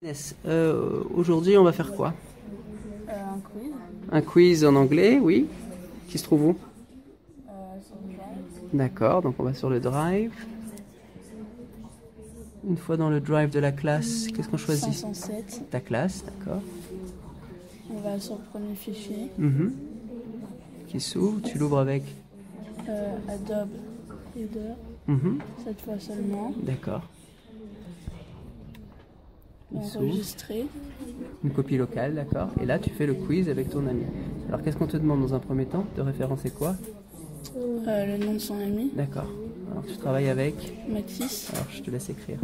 Inès, aujourd'hui on va faire quoi? Un quiz. Un quiz en anglais, oui. Qui se trouve où? Sur le drive. D'accord, donc on va sur le drive. Une fois dans le drive de la classe, qu'est-ce qu'on choisit? 507. Ta classe, d'accord. On va sur le premier fichier. Qui s'ouvre, tu l'ouvres avec? Adobe Reader. Cette fois seulement. D'accord. Il s'ouvre. Enregistrer. Une copie locale, d'accord. Et là tu fais le quiz avec ton ami. Alors qu'est-ce qu'on te demande dans un premier temps? De référencer quoi? Le nom de son ami. D'accord. Alors tu travailles avec? Mathis. Alors je te laisse écrire.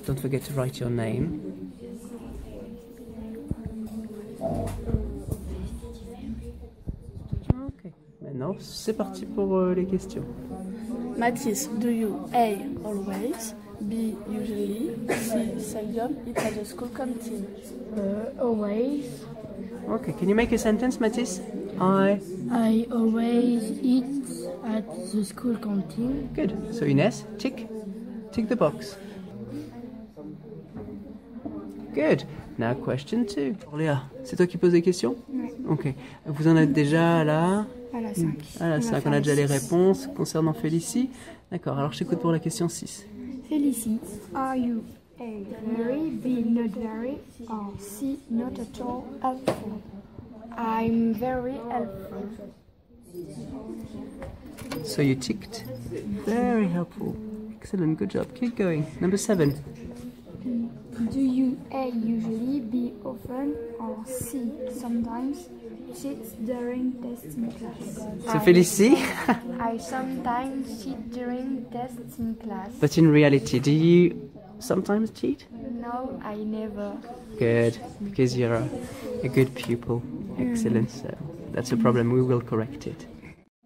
Don't forget to write your name. Ok. Maintenant, c'est parti pour les questions. Mathis, do you A. Always, B. Usually, C. Seldom eat at the school canteen? Always. Okay, can you make a sentence, Mathis? I always eat at the school canteen. Good. So Inès, tick the box. Good. Now question 2. Léa, c'est toi qui poses des questions? Oui. Ok. Vous en êtes déjà à la... À la 5. À la 5, on a déjà les réponses concernant Félicie. D'accord, alors je t'écoute pour la question 6. Félicie, are you A. Very, B. Not very, or C. Not at all helpful? I'm very helpful. So you ticked. Very helpful. Excellent, good job. Keep going. Number 7. Do you A. Usually, B. Often, or C. Sometimes cheat during tests in class? So Félicie, I sometimes cheat during tests in class. but in reality, do you sometimes cheat? No, I never. Good, because you're a good pupil. Excellent, so that's a problem, we will correct it.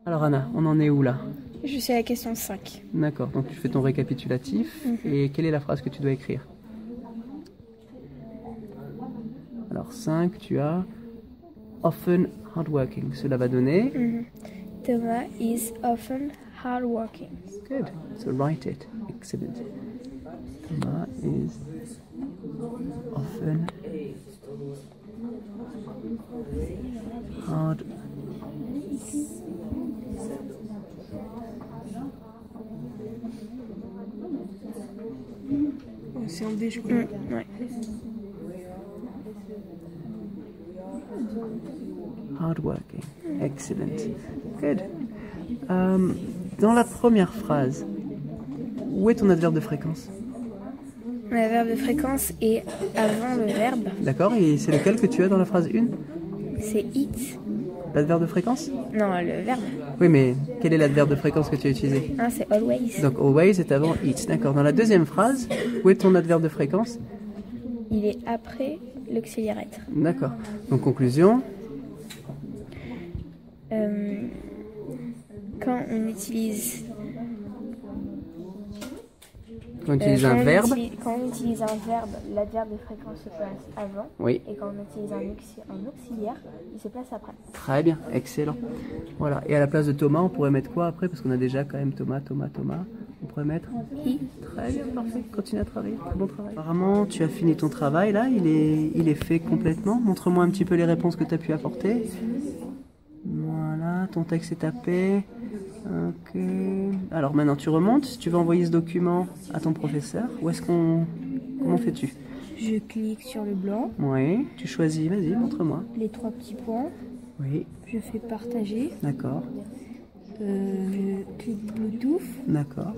Alors Anna, on en est où là? Je suis à la question 5. D'accord, donc tu fais ton récapitulatif, et quelle est la phrase que tu dois écrire? Alors 5, tu as often hardworking, cela va donner... Thomas is often hardworking. Good, so write it. Excellent. Thomas is often hard. C'est en D, je crois. Ouais. Hardworking. Excellent. Good. Dans la première phrase, où est ton adverbe de fréquence? Le verbe de fréquence est avant le verbe. D'accord, et c'est lequel que tu as dans la phrase 1? C'est it. L'adverbe de fréquence? Non, le verbe. Oui, mais quel est l'adverbe de fréquence que tu as utilisé? C'est always. Donc always est avant it. D'accord. Dans la deuxième phrase, où est ton adverbe de fréquence? Il est après l'auxiliaire être. D'accord. Donc conclusion. Quand on utilise... Quand on utilise un verbe. Quand on utilise un verbe, l'adverbe de fréquence se place avant. Oui. Et quand on utilise un auxiliaire, il se place après. Très bien, excellent. Voilà. Et à la place de Thomas, on pourrait mettre quoi après? Parce qu'on a déjà quand même Thomas. On pourrait mettre He. Très bien, parfait. Continue à travailler. Très bon travail. Apparemment, tu as fini ton travail là. Il est fait complètement. Montre-moi un petit peu les réponses que tu as pu apporter. Voilà, ton texte est tapé. Ok. Alors maintenant, tu remontes. Si tu veux envoyer ce document à ton professeur, comment fais-tu? Je clique sur le blanc, Oui. Tu choisis. Vas-y, montre-moi. les 3 petits points. Oui. Je fais partager. D'accord. Je clique Bluetooth. D'accord.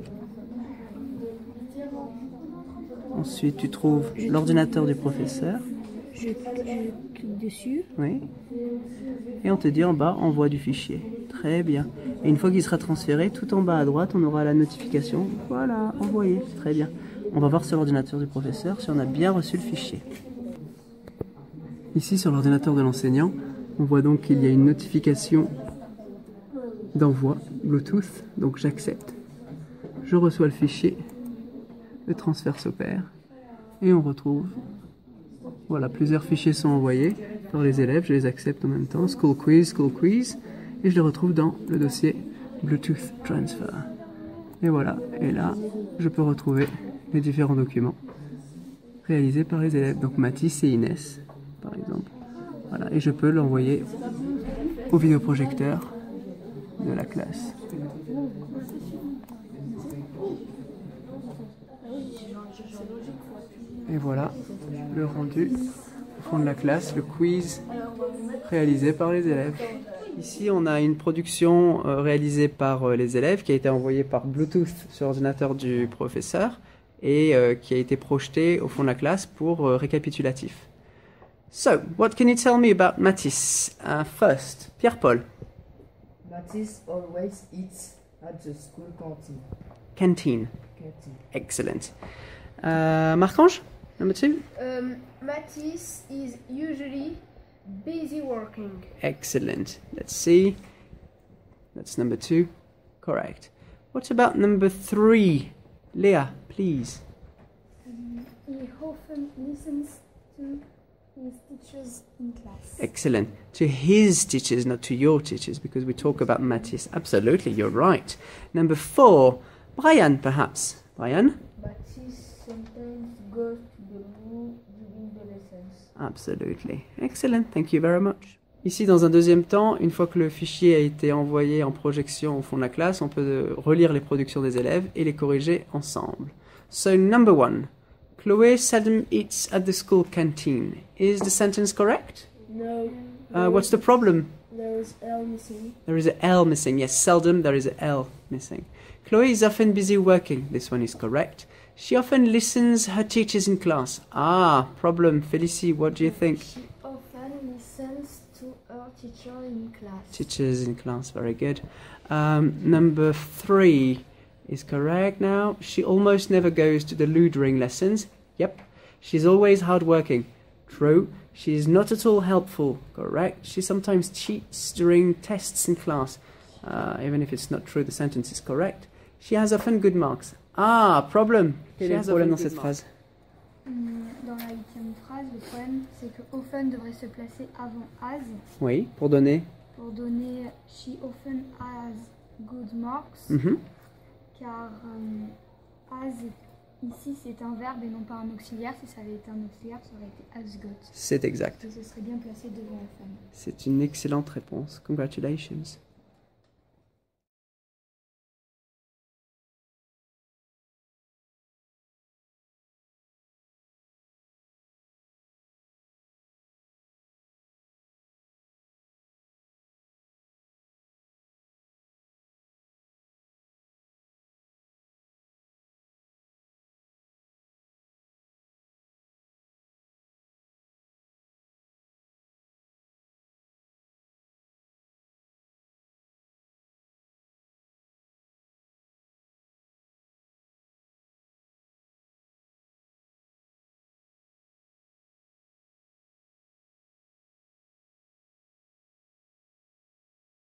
Ensuite, tu trouves l'ordinateur du professeur. Je clique dessus. Oui. Et on te dit en bas, envoie du fichier. Très bien. Et une fois qu'il sera transféré, tout en bas à droite, on aura la notification. Voilà, envoyé. Très bien. On va voir sur l'ordinateur du professeur si on a bien reçu le fichier. Ici, sur l'ordinateur de l'enseignant, on voit donc qu'il y a une notification d'envoi Bluetooth. Donc j'accepte. Je reçois le fichier. Le transfert s'opère. Et on retrouve... Voilà, plusieurs fichiers sont envoyés par les élèves, je les accepte en même temps. School quiz, et je les retrouve dans le dossier Bluetooth Transfer. Et voilà, et là, je peux retrouver les différents documents réalisés par les élèves. Donc Mathis et Inès, par exemple. Voilà, et je peux l'envoyer au vidéoprojecteur de la classe. Et voilà le rendu au fond de la classe, le quiz réalisé par les élèves. Ici, on a une production réalisée par les élèves qui a été envoyée par Bluetooth sur l'ordinateur du professeur et qui a été projetée au fond de la classe pour récapitulatif. So, what can you tell me about Mathis? First, Pierre-Paul. Mathis always eats at the school canteen. Canteen. Canteen. Excellent. Marc-Ange, number 2. Mathis is usually busy working. Excellent. Let's see. That's number 2. Correct. What about number 3? Leah, please. He often listens to his teachers in class. Excellent. To his teachers, not to your teachers, because we talk about Mathis. Absolutely, you're right. Number 4. Brian, perhaps. Brian? Mathis sometimes goes to the loo during the lessons. Absolutely. Excellent. Thank you very much. Ici, dans un deuxième temps, une fois que le fichier a été envoyé en projection au fond de la classe, on peut relire les productions des élèves et les corriger ensemble. So, number 1. Chloé seldom eats at the school canteen. Is the sentence correct? No. What's the problem? There is L missing. There is a L missing. Yes, seldom there is a L missing. Chloe is often busy working. This one is correct. She often listens her teachers in class. Ah, problem. Félicie, what do you think? She often listens to her teacher in class. Teachers in class, very good. Number 3 is correct now. She almost never goes to the loo during lessons. Yep. She's always hardworking. True. She is not at all helpful. Correct. She sometimes cheats during tests in class. Even if it's not true, the sentence is correct. She has often good marks. Ah, problem. Quel est le problème dans cette phrase? Dans la 8e phrase, le problème c'est que often devrait se placer avant as Oui, pour donner. pour donner she often has good marks, car as ici c'est un verbe et non pas un auxiliaire. Si ça avait été un auxiliaire, ça aurait été has got. C'est exact. Et ce serait bien placé devant often. C'est une excellente réponse. Congratulations.